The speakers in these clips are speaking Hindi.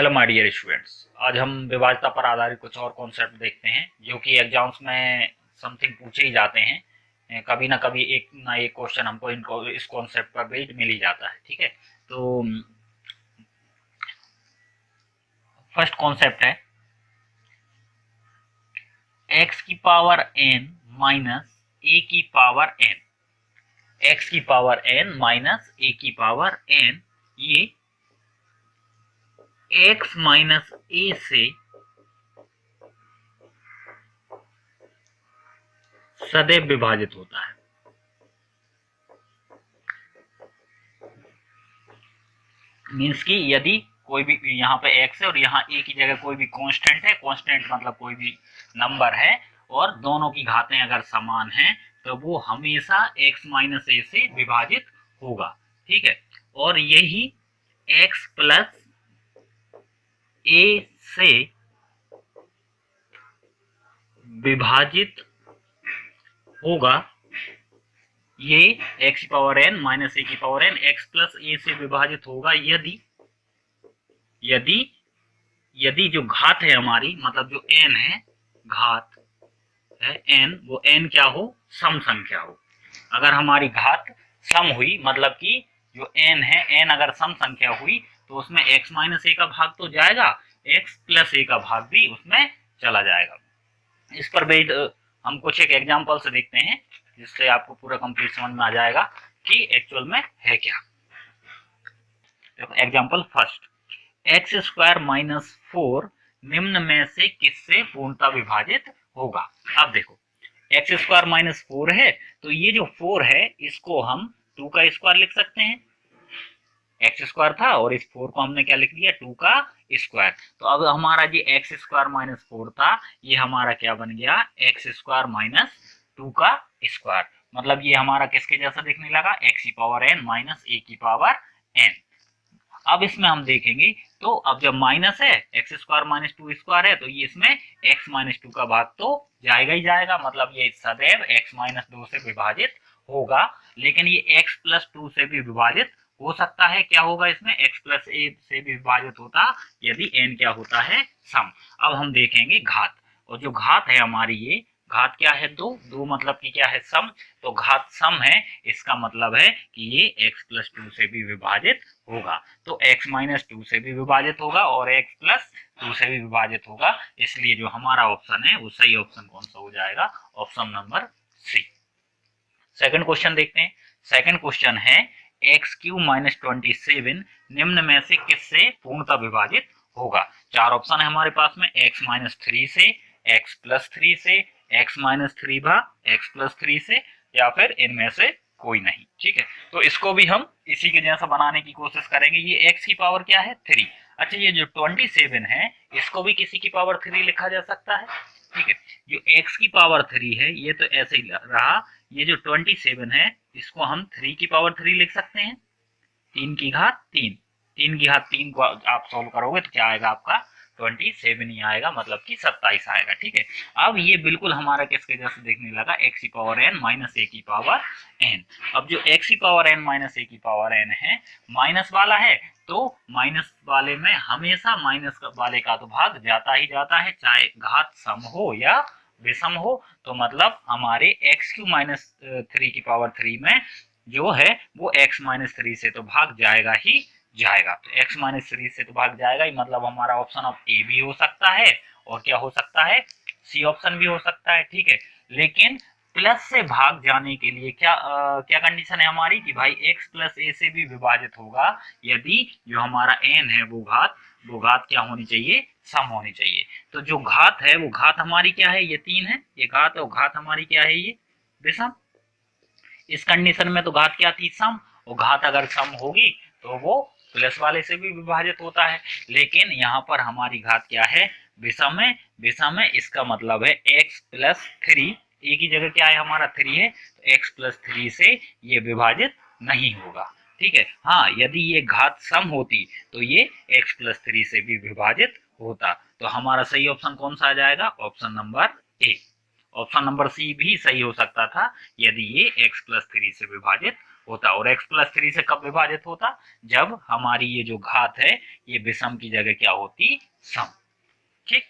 Hello my dear students. आज हम विभाज्यता पर आधारित कुछ और कॉन्सेप्ट देखते हैं जो कि एग्जाम्स में समथिंग पूछे ही जाते हैं। कभी ना कभी एक ना एक क्वेश्चन हमको इनको इस कॉन्सेप्ट पर बेस्ड मिल ही जाता है। ठीक है, तो फर्स्ट कॉन्सेप्ट है एक्स की पावर एन माइनस ए की पावर एन। एक्स की पावर एन माइनस ए की पावर एन, ये एक्स माइनस ए से सदैव विभाजित होता है। मीन्स कि यदि कोई भी यहाँ पे x है और यहाँ a की जगह कोई भी कांस्टेंट है, कांस्टेंट मतलब कोई भी नंबर है, और दोनों की घातें अगर समान हैं तो वो हमेशा x माइनस ए से विभाजित होगा। ठीक है, और यही x प्लस ए से विभाजित होगा। ये x की पावर n माइनस ए की पावर n x प्लस ए से विभाजित होगा यदि यदि यदि जो घात है हमारी, मतलब जो n है, घात है n, वो n क्या हो, सम संख्या हो। अगर हमारी घात सम हुई, मतलब कि जो n है, n अगर सम संख्या हुई तो उसमें x माइनस ए का भाग तो जाएगा, x प्लस ए का भाग भी उसमें चला जाएगा। इस पर बेस्ड हम कुछ एक एग्जाम्पल से देखते हैं जिससे आपको पूरा कंप्लीट समझ में आ जाएगा कि एक्चुअल में है क्या। देखो example first, x square minus 4 निम्न में से किससे पूर्णतः विभाजित होगा। अब देखो एक्स स्क्वायर माइनस 4 है, तो ये जो 4 है इसको हम 2 का स्क्वायर लिख सकते हैं। एक्स स्क्वायर था और इस 4 को हमने क्या लिख दिया, 2 का स्क्वायर। तो अब हमारा जो एक्स स्क्वायर माइनस 4 था ये हमारा क्या बन गया, एक्स स्क्वायर माइनस 2 का स्क्वायर। मतलब ये हमारा किसके जैसा दिखने लगा, एक्स की पावर एन माइनस ए की पावर एन। अब इसमें हम देखेंगे तो अब जब माइनस है, एक्स स्क्वायर माइनस 2 स्क्वायर है, तो ये इसमें एक्स माइनस 2 का भाग तो जाएगा ही जाएगा, मतलब ये सदैव एक्स माइनस 2 से विभाजित होगा। लेकिन ये एक्स प्लस 2 से भी विभाजित हो सकता है। क्या होगा इसमें, एक्स प्लस ए से भी विभाजित होता यदि एन क्या होता है, सम। अब हम देखेंगे घात, और जो घात है हमारी, ये घात क्या है, दो, दो मतलब कि क्या है, सम। तो घात सम है, इसका मतलब है कि ये x प्लस 2 से भी विभाजित होगा। तो x माइनस 2 से भी विभाजित होगा और x प्लस 2 से भी विभाजित होगा। इसलिए जो हमारा ऑप्शन है वो सही ऑप्शन कौन सा हो जाएगा, option number C. Second question देखते हैं। सेकंड क्वेश्चन है एक्स क्यू माइनस 27 निम्न में से किससे पूर्णतः विभाजित होगा। चार ऑप्शन है हमारे पास में, एक्स माइनस 3 से, एक्स प्लस 3 से, एक्स माइनस 3 भाग एक्स प्लस 3 से, या फिर इनमें से कोई नहीं। ठीक है, तो इसको भी हम इसी के जैसा बनाने की कोशिश करेंगे। ये एक्स की पावर क्या है, 3। अच्छा, ये जो 27 है इसको भी किसी की पावर 3 लिखा जा सकता है। ठीक है, जो x की पावर 3 है ये तो ऐसे ही रहा। ये जो 27 है इसको हम 3 की पावर 3 लिख सकते हैं, 3 की घात 3। 3 की घात 3 को आप सॉल्व करोगे तो क्या आएगा आपका, 27 ही आएगा, मतलब कि 27 आएगा। ठीक है, अब ये बिल्कुल हमारा किसके जैसे देखने लगा, एक्स की पावर एन माइनस ए की पावर एन। अब जो एक्स की पावर एन माइनस ए की पावर एन है, माइनस वाला है, तो माइनस वाले में हमेशा माइनस वाले का तो भाग जाता ही जाता है, चाहे घात सम हो या विषम हो। तो मतलब हमारे एक्स क्यू माइनस 3 की पावर 3 में जो है वो x माइनस 3 से तो भाग जाएगा ही जाएगा। तो x माइनस 3 से तो भाग जाएगा ही, मतलब हमारा ऑप्शन अब ए भी हो सकता है और क्या हो सकता है, सी ऑप्शन भी हो सकता है। ठीक है, लेकिन प्लस से भाग जाने के लिए क्या कंडीशन है हमारी कि भाई x प्लस ए से भी विभाजित होगा यदि जो हमारा n है वो घात क्या होनी चाहिए, सम होनी चाहिए। तो जो घात है वो घात हमारी क्या है, ये 3 है, ये घात, और घात हमारी क्या है, ये विषम। इस कंडीशन में तो घात क्या थी, सम, और घात अगर सम होगी तो वो प्लस वाले से भी विभाजित होता है। लेकिन यहाँ पर हमारी घात क्या है, विषम है। विषम है इसका मतलब है x प्लस 3, ए की जगह क्या है हमारा 3 है, तो x प्लस 3 से ये विभाजित नहीं होगा। ठीक है, हाँ यदि ये घात सम होती तो ये x प्लस 3 से भी विभाजित होता। तो हमारा सही ऑप्शन कौन सा आ जाएगा, option number A. Option number C भी सही हो सकता था यदि ये x प्लस 3 से विभाजित होता, और x प्लस 3 से कब विभाजित होता, जब हमारी ये जो घात है ये विषम की जगह क्या होती, सम। ठीक,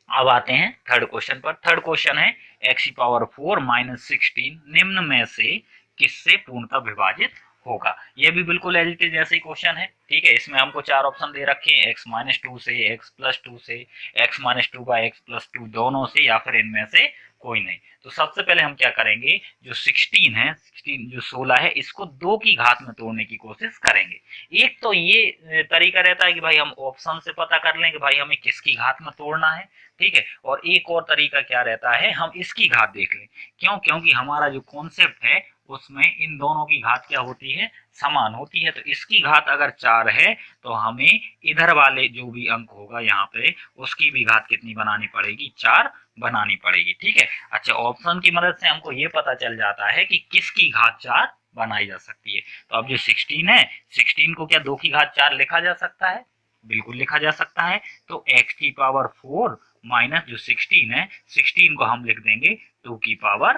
अब आते हैं थर्ड क्वेश्चन पर। थर्ड क्वेश्चन है x⁴ माइनस 16 निम्न में से किससे पूर्णतः विभाजित होगा। यह भी बिल्कुल एज इट इज जैसे ही क्वेश्चन है। ठीक है, इसमें हमको चार ऑप्शन दे रखे हैं, x-2 से, x+2 से, x-2/x+2 दोनों से, या फिर इनमें से कोई नहीं। तो सबसे पहले हम क्या करेंगे, जो 16 है, 16 जो 16 है, इसको 2 की घात में तोड़ने की कोशिश करेंगे। एक तो ये तरीका रहता है कि भाई हम ऑप्शन से पता कर लेंगे भाई हमें किसकी घात में तोड़ना है। ठीक है, और एक और तरीका क्या रहता है, हम इसकी घात देख लें। क्यों, क्योंकि हमारा जो कॉन्सेप्ट है उसमें इन दोनों की घात क्या होती है, समान होती है। तो इसकी घात अगर 4 है तो हमें इधर वाले जो भी अंक होगा यहाँ पे उसकी भी घात कितनी बनानी पड़ेगी, 4 बनानी पड़ेगी। ठीक है, अच्छा, ऑप्शन की मदद से हमको ये पता चल जाता है कि किसकी घात 4 बनाई जा सकती है। तो अब जो 16 है, 16 को क्या 2 की घात 4 लिखा जा सकता है, बिल्कुल लिखा जा सकता है। तो x⁴ माइनस जो 16 है, 16 को हम लिख देंगे 2⁴।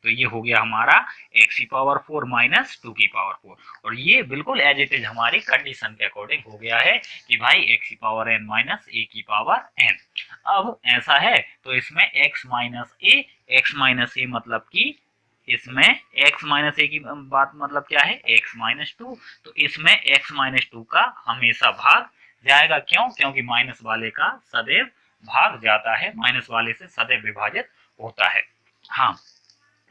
तो ये हो गया हमारा x⁴ माइनस 2⁴, और ये बिल्कुल एज इट इज हमारी कंडीशन के अकॉर्डिंग हो गया है कि भाई x⁴n माइनस a⁴n। अब ऐसा है तो इसमें x माइनस a मतलब कि इसमें x माइनस a की बात मतलब क्या है, x-2। तो इसमें x-2 का हमेशा भाग जाएगा। क्यों, क्योंकि माइनस वाले का सदैव भाग जाता है, माइनस वाले से सदैव विभाजित होता है। हाँ,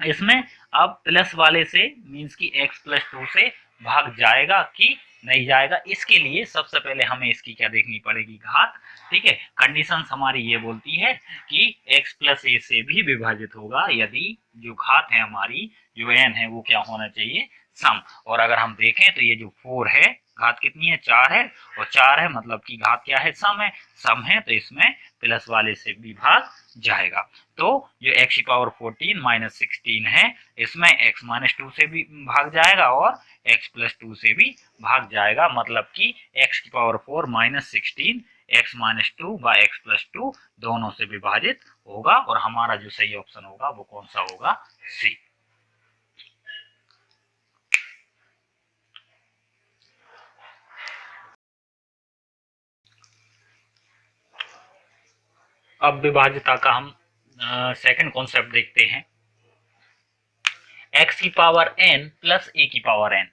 इसमें अब प्लस वाले से मीन्स की x+2 से भाग जाएगा कि नहीं जाएगा, इसके लिए सबसे पहले हमें इसकी क्या देखनी पड़ेगी, घात। ठीक है, कंडीशन हमारी ये बोलती है कि x+a से भी विभाजित होगा यदि जो घात है हमारी, जो n है, वो क्या होना चाहिए, सम। और अगर हम देखें तो ये जो 4 है, घात कितनी है, 4 है, और 4 है मतलब की घात क्या है, सम है। सम है तो इसमें प्लस वाले से भी भाग जाएगा। तो जो x⁴ माइनस 16 है, इसमें x-2 से भी भाग जाएगा और x+2 से भी भाग जाएगा, मतलब कि x⁴ माइनस 16 x-2/x+2 दोनों से विभाजित होगा, और हमारा जो सही ऑप्शन होगा वो कौन सा होगा, सी। अब विभाज्यता का हम सेकंड कॉन्सेप्ट देखते हैं, x⁴n प्लस a⁴n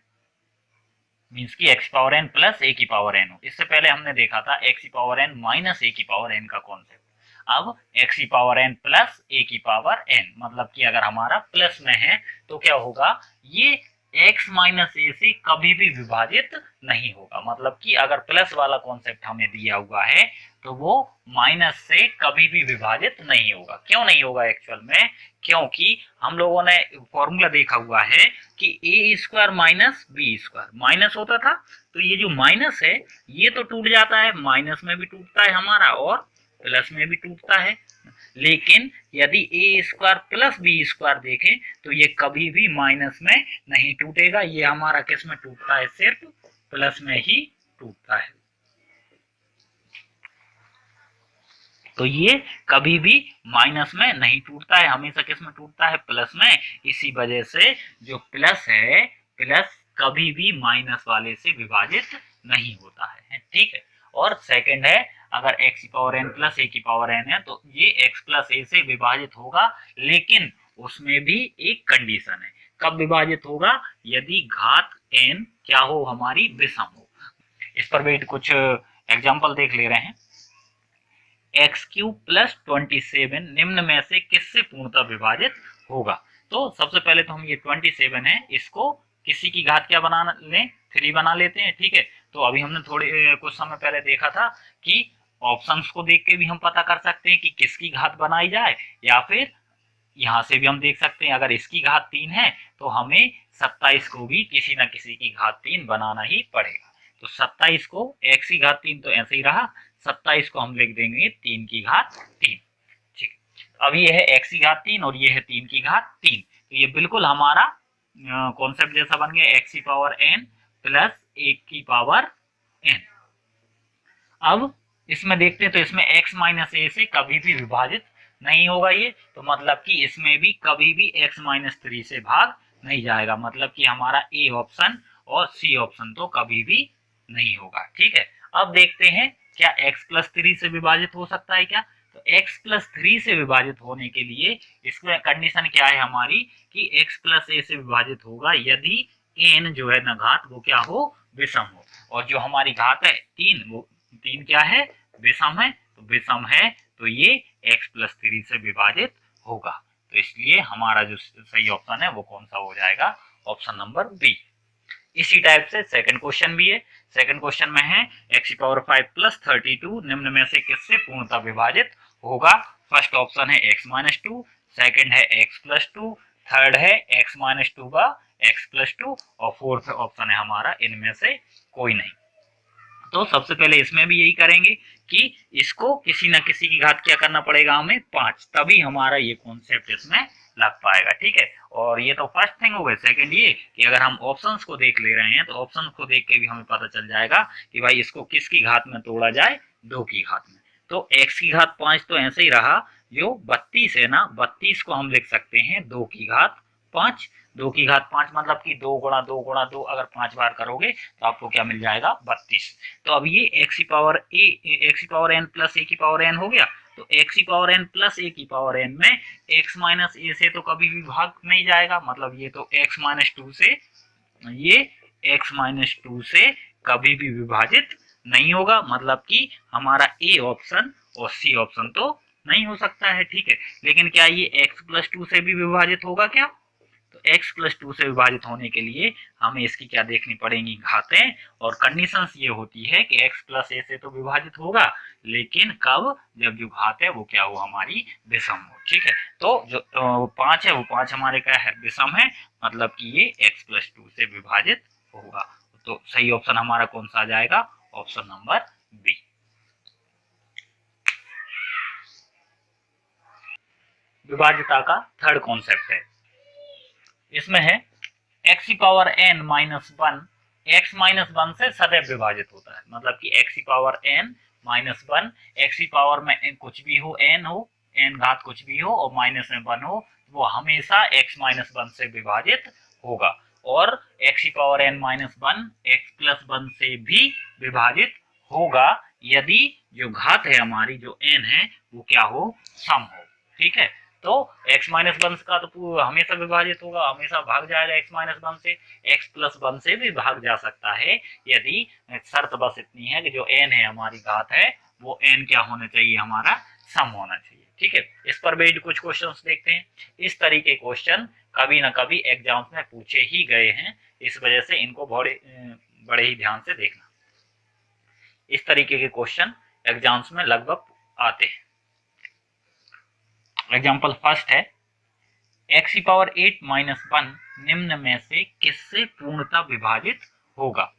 मीन्स की x⁴n प्लस a⁴n हो। इससे पहले हमने देखा था x⁴n माइनस a⁴n का कॉन्सेप्ट। अब x⁴n प्लस a⁴n मतलब कि अगर हमारा प्लस में है तो क्या होगा, ये x माइनस a से कभी भी विभाजित नहीं होगा। मतलब कि अगर प्लस वाला कॉन्सेप्ट हमें दिया हुआ है तो वो माइनस से कभी भी विभाजित नहीं होगा। क्यों नहीं होगा एक्चुअल में, क्योंकि हम लोगों ने फॉर्मूला देखा हुआ है कि a² माइनस b² माइनस होता था, तो ये जो माइनस है ये तो टूट जाता है, माइनस में भी टूटता है हमारा और प्लस में भी टूटता है। लेकिन यदि a² प्लस b² देखें तो ये कभी भी माइनस में नहीं टूटेगा, ये हमारा किस में टूटता है, सिर्फ प्लस में ही टूटता है। तो ये कभी भी माइनस में नहीं टूटता है, हमेशा किस में टूटता है, प्लस में। इसी वजह से जो प्लस है, प्लस कभी भी माइनस वाले से विभाजित नहीं होता है। ठीक है, और सेकंड है, अगर x⁴n प्लस a⁴n है तो ये x प्लस a से विभाजित होगा, लेकिन उसमें भी एक कंडीशन है। कब विभाजित होगा, यदि घात n क्या हो, हमारी विषम हो। इस पर भी कुछ एग्जाम्पल देख ले रहे हैं। x³ प्लस 27 निम्न में से किससे पूर्णतः विभाजित होगा। तो सबसे पहले तो हम ये 27 है, इसको किसी की घात क्या बना लें, 3 बना लेते हैं। ठीक है, तो अभी हमने थोड़े कुछ समय पहले देखा था कि ऑप्शंस को देख के भी हम पता कर सकते हैं कि किसकी घात बनाई जाए, या फिर यहाँ से भी हम देख सकते हैं अगर इसकी घात 3 है तो हमें 27 को भी किसी न किसी की घात 3 बनाना ही पड़ेगा। तो 27 को x की घात 3 तो ऐसे ही रहा, 27 को हम लिख देंगे 3 की घात 3। ठीक, अब ये है x की घात 3 और ये है 3 की घात 3, तो ये बिल्कुल हमारा कॉन्सेप्ट जैसा बन गया, x⁴n प्लस a⁴n। अब इसमें देखते हैं तो इसमें x माइनस a से कभी भी विभाजित नहीं होगा ये, तो मतलब कि इसमें भी कभी भी x-3 से भाग नहीं जाएगा, मतलब कि हमारा ए ऑप्शन और सी ऑप्शन तो कभी भी नहीं होगा। ठीक है, अब देखते हैं क्या x प्लस 3 से विभाजित हो सकता है क्या। तो x प्लस 3 से विभाजित होने के लिए इसमें कंडीशन क्या है हमारी कि x प्लस ए से विभाजित होगा यदि n जो है ना घात वो क्या हो, विषम हो, और जो हमारी घात है 3 वो 3 क्या है, विषम है। तो विषम है तो ये x प्लस 3 से विभाजित होगा। तो इसलिए हमारा जो सही ऑप्शन है वो कौन सा हो जाएगा, ऑप्शन नंबर बी। इसी टाइप से सेकंड क्वेश्चन भी है। सेकंड क्वेश्चन में है x पावर 5 प्लस 32 निम्न में से किससे पूर्णतः विभाजित होगा। फर्स्ट ऑप्शन है x माइनस 2, सेकेंड है x प्लस 2, थर्ड है x माइनस 2 का x प्लस 2 और फोर्थ ऑप्शन है हमारा इनमें से कोई नहीं। तो सबसे पहले इसमें भी यही करेंगे कि इसको किसी न किसी की घात क्या करना पड़ेगा हमें 5, तभी हमारा ये कॉन्सेप्ट इसमें लग पाएगा। ठीक है, और ये तो फर्स्ट थिंग हो गई। सेकंड ये कि अगर हम ऑप्शंस को देख ले रहे हैं तो ऑप्शंस को देख के भी हमें पता चल जाएगा कि भाई इसको किसकी घात में तोड़ा जाए, 2 की घात में। तो x की घात 5 तो ऐसे ही रहा, जो 32 है ना, 32 को हम लिख सकते हैं 2 की घात 5। 2 की घात 5 मतलब कि 2 गुणा 2 गुणा 2 अगर 5 बार करोगे तो आपको क्या मिल जाएगा, 32। तो अब ये x power n plus a की पावर n हो गया। तो x power n plus a की पावर n में x माइनस a से तो कभी भी भाग नहीं जाएगा, मतलब ये तो x माइनस 2 से, ये x माइनस 2 से कभी भी विभाजित नहीं होगा, मतलब कि हमारा ए ऑप्शन और सी ऑप्शन तो नहीं हो सकता है। ठीक है, लेकिन क्या ये x प्लस 2 से भी विभाजित होगा क्या। तो x प्लस 2 से विभाजित होने के लिए हमें इसकी क्या देखनी पड़ेंगी, घातें। और कंडीशंस ये होती है कि x प्लस ए से तो विभाजित होगा, लेकिन कब, जब जो घात है वो क्या हो, हमारी विषम हो। ठीक है, तो जो 5 है वो 5 हमारे क्या है, विषम है, मतलब कि ये x प्लस 2 से विभाजित होगा। तो सही ऑप्शन हमारा कौन सा आ जाएगा, ऑप्शन नंबर बी। विभाज्यता का थर्ड कॉन्सेप्ट है, इसमें है x power n minus 1 x minus 1 से सदैव विभाजित होता है, मतलब कि x power n minus 1, x power में कुछ भी हो, n हो, n घात कुछ भी हो और माइनस में 1 हो, वो हमेशा x माइनस 1 से विभाजित होगा। और x power n minus 1 x plus 1 से भी विभाजित होगा यदि जो घात है हमारी, जो n है, वो क्या हो, सम हो। ठीक है, तो x माइनस 1 का तो हमेशा विभाजित होगा, हमेशा भाग जाएगा x माइनस 1 से। x प्लस 1 से भी भाग जा सकता है यदि शर्त बस इतनी है कि जो n है हमारी घात है वो n क्या होना चाहिए, हमारा सम होना चाहिए। ठीक है, इस पर बेस्ड कुछ क्वेश्चंस देखते हैं। इस तरीके क्वेश्चन कभी ना कभी एग्जाम्स में पूछे ही गए हैं, इस वजह से इनको बड़े ही ध्यान से देखना। इस तरीके के क्वेश्चन एग्जाम्स में लगभग आते हैं। एग्जाम्पल फर्स्ट है x पावर 8 माइनस 1 निम्न में से किससे पूर्णतः विभाजित होगा।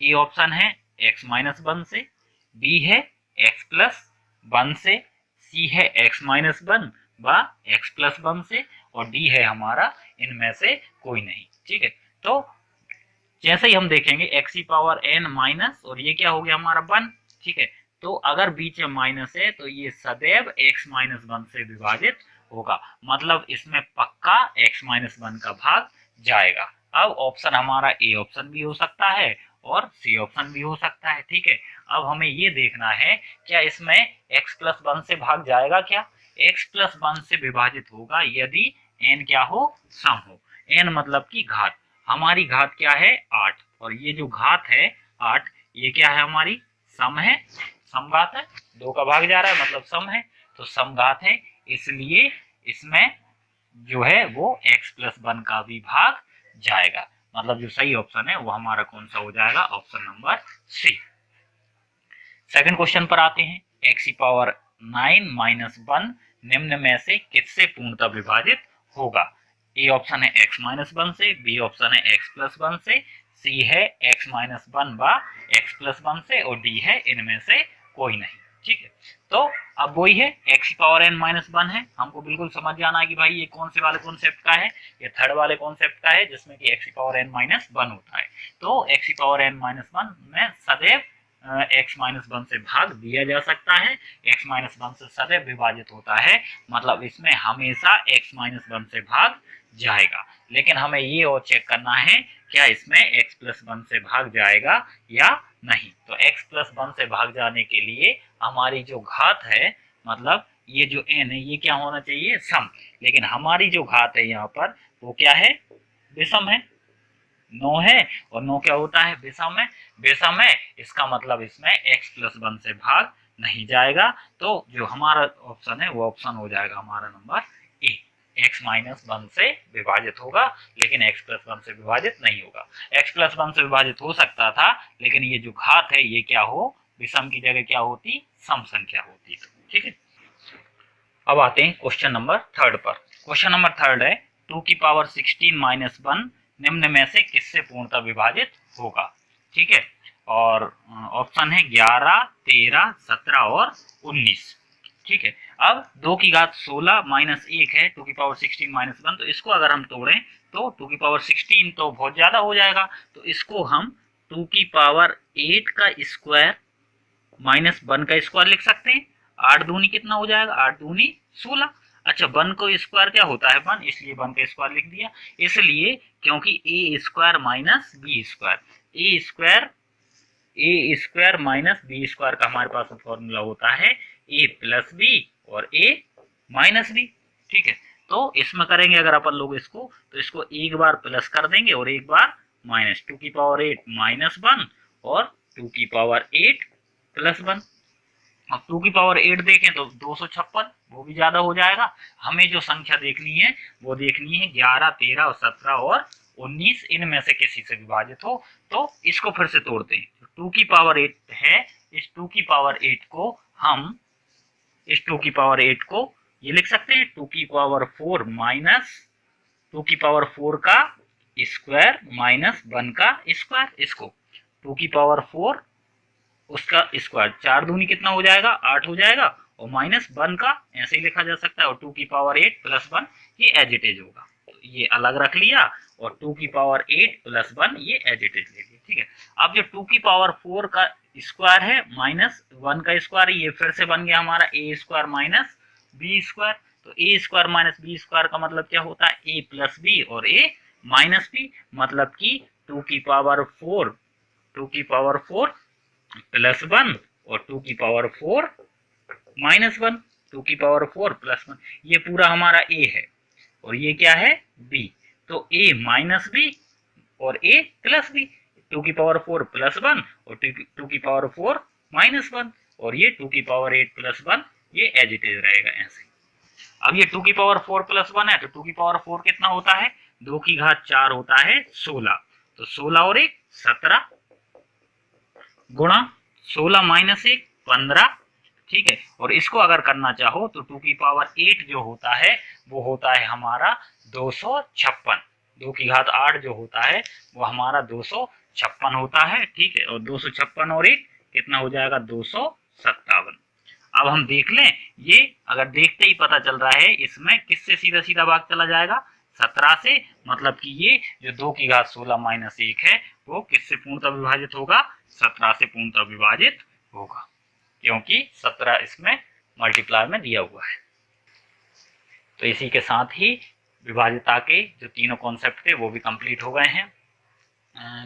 ए ऑप्शन है x माइनस 1 से, बी है x प्लस 1 से, सी है x माइनस 1 व x प्लस 1 से, और डी है हमारा इनमें से कोई नहीं। ठीक है, तो जैसे ही हम देखेंगे x पावर n माइनस, और ये क्या हो गया हमारा 1। ठीक है, तो अगर बीच में माइनस है तो ये सदैव x माइनस 1 से विभाजित होगा, मतलब इसमें पक्का x माइनस 1 का भाग जाएगा। अब ऑप्शन हमारा ए ऑप्शन भी हो सकता है और सी ऑप्शन भी हो सकता है। ठीक है, अब हमें ये देखना है क्या इसमें x प्लस 1 से भाग जाएगा क्या। x प्लस 1 से विभाजित होगा यदि n क्या हो, सम हो। n मतलब की घात, हमारी घात क्या है 8, और ये जो घात है 8 ये क्या है, हमारी सम है, समघात है, 2 का भाग जा रहा है मतलब सम है, तो समघात है, इसलिए इसमें जो है वो x प्लस 1 का भी भाग जाएगा, मतलब जो सही ऑप्शन है वो हमारा कौन सा हो जाएगा, option number C. Second question पर आते हैं, x पावर 9 माइनस 1 निम्न में से किससे पूर्णतः विभाजित होगा। ए ऑप्शन है x माइनस 1 से, बी ऑप्शन है x प्लस 1 से, सी है x माइनस 1 व x प्लस 1 से, और डी है इनमें से कोई नहीं। ठीक है, तो अब वही है x पावर n माइनस 1 है, हमको बिल्कुल समझ जाना है कि भाई ये कौन से वाले कॉन्सेप्ट का है, ये थर्ड वाले कॉन्सेप्ट का है जिसमें कि x पावर n माइनस 1 होता है। तो x पावर n माइनस 1 में सदैव x माइनस 1 से भाग दिया जा सकता है, x माइनस 1 से सदैव विभाजित होता है, मतलब इसमें हमेशा x माइनस 1 से भाग जाएगा। लेकिन हमें ये और चेक करना है क्या इसमें x+1 से भाग जाएगा या नहीं। तो x+1 से भाग जाने के लिए हमारी जो घात है, मतलब ये जो n है ये क्या होना चाहिए, सम। लेकिन हमारी जो घात है यहाँ पर वो क्या है, विषम है, 9 है। और 9 क्या होता है, विषम है। विषम है इसका मतलब इसमें x+1 से भाग नहीं जाएगा। तो जो हमारा ऑप्शन है वो ऑप्शन हो जाएगा हमारा नंबर ए, x-1 से विभाजित होगा, लेकिन x+1 से विभाजित नहीं होगा। x+1 से विभाजित हो सकता था, लेकिन ये जो घात है ये क्या हो, विषम की जगह क्या होती, सम संख्या होती। ठीक है, अब आते हैं क्वेश्चन नंबर 3 पर। क्वेश्चन नंबर 3 है 2⁻16 - 1 निम्न में से किससे पूर्णतः विभाजित होगा। ठीक है, और ऑप्शन है 11, 13, 17 और 19। ठीक है, अब 2 की घात 16 - 1 है 2⁻16 - 1, तो इसको अगर हम तोड़ें तो 2⁻16 तो बहुत ज्यादा हो जाएगा, तो इसको हम 2⁸ का स्क्वायर -1 का स्क्वायर लिख सकते हैं। 8 दूनी कितना हो जाएगा, 8 दूनी 16। अच्छा, 1 को स्क्वायर क्या होता है 1, इसलिए 1 का स्क्वायर लिख दिया। इसलिए क्योंकि ए स्क्वायर माइनस बी स्क्वायर, ए स्क्वायर माइनस बी स्क्वायर का हमारे पास फॉर्मूला होता है ए प्लस बी और ए माइनस बी। ठीक है, तो इसमें करेंगे अगर अपन लोग इसको, तो इसको एक बार प्लस कर देंगे और एक बार माइनस, 2⁸ - 1 और 2⁸ +1। अब 2⁸ देखें तो 256, वो भी ज्यादा हो जाएगा। हमें जो संख्या देखनी है वो देखनी है 11, 13 और 17 और 19, इनमें से किसी से विभाजित हो। तो इसको फिर से तोड़ते हैं। 2⁸ है, इस 2⁸ को हम, इस 2⁸ को ये लिख सकते हैं 2⁴ माइनस 2⁴ का स्क्वायर माइनस 1 का स्क्वायर। इसको 2⁴ उसका स्क्वायर, 4 दूनी कितना हो जाएगा, 8 हो जाएगा, और -1 का ऐसे ही लिखा जा सकता है, और 2⁸ +1 ये एज इट इज होगा। तो ये अलग रख लिया और 2⁸ +1 ये एज इट इज ले लिया। ठीक है, अब जो 2⁴ का स्क्वायर है -1 का स्क्वायर, ये फिर से बन गया हमारा ए स्क्वायर माइनस बी स्क्वायर। तो ए स्क्वायर माइनस बी स्क्वायर का मतलब क्या होता है, ए प्लस बी और ए माइनस बी, मतलब कि 2⁸ +1 और 2⁸ -1, 2⁸ +1, ये पूरा हमारा a है और ये क्या है b। तो a माइनस बी और a प्लस बी, 2⁸ +1 और 2⁸ -1, और ये 2⁸ +1 ये एज इट इज रहेगा ऐसे। अब ये 2⁸ +1 है, तो 2⁸ कितना होता है, 2 की घात 4 होता है 16, तो 16 और 1 17 गुणा 16 - 1 15। ठीक है, और इसको अगर करना चाहो तो 2⁸ जो होता है वो होता है हमारा 256, 2 की घात 8 जो होता है वो हमारा 256 होता है। ठीक है, और 256 और 1 कितना हो जाएगा, 257। अब हम देख लें, ये अगर देखते ही पता चल रहा है इसमें किससे सीधा सीधा भाग चला जाएगा, 17 से, मतलब कि ये जो 2 की घात 16 - 1 है वो किससे पूर्णतः विभाजित होगा, 17 से पूर्णतः विभाजित होगा, क्योंकि 17 इसमें मल्टीप्लाई में दिया हुआ है। तो इसी के साथ ही विभाजिता के जो तीनों कॉन्सेप्ट थे वो भी कंप्लीट हो गए हैं।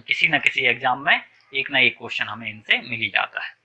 किसी न किसी एग्जाम में एक ना एक क्वेश्चन हमें इनसे मिल ही जाता है।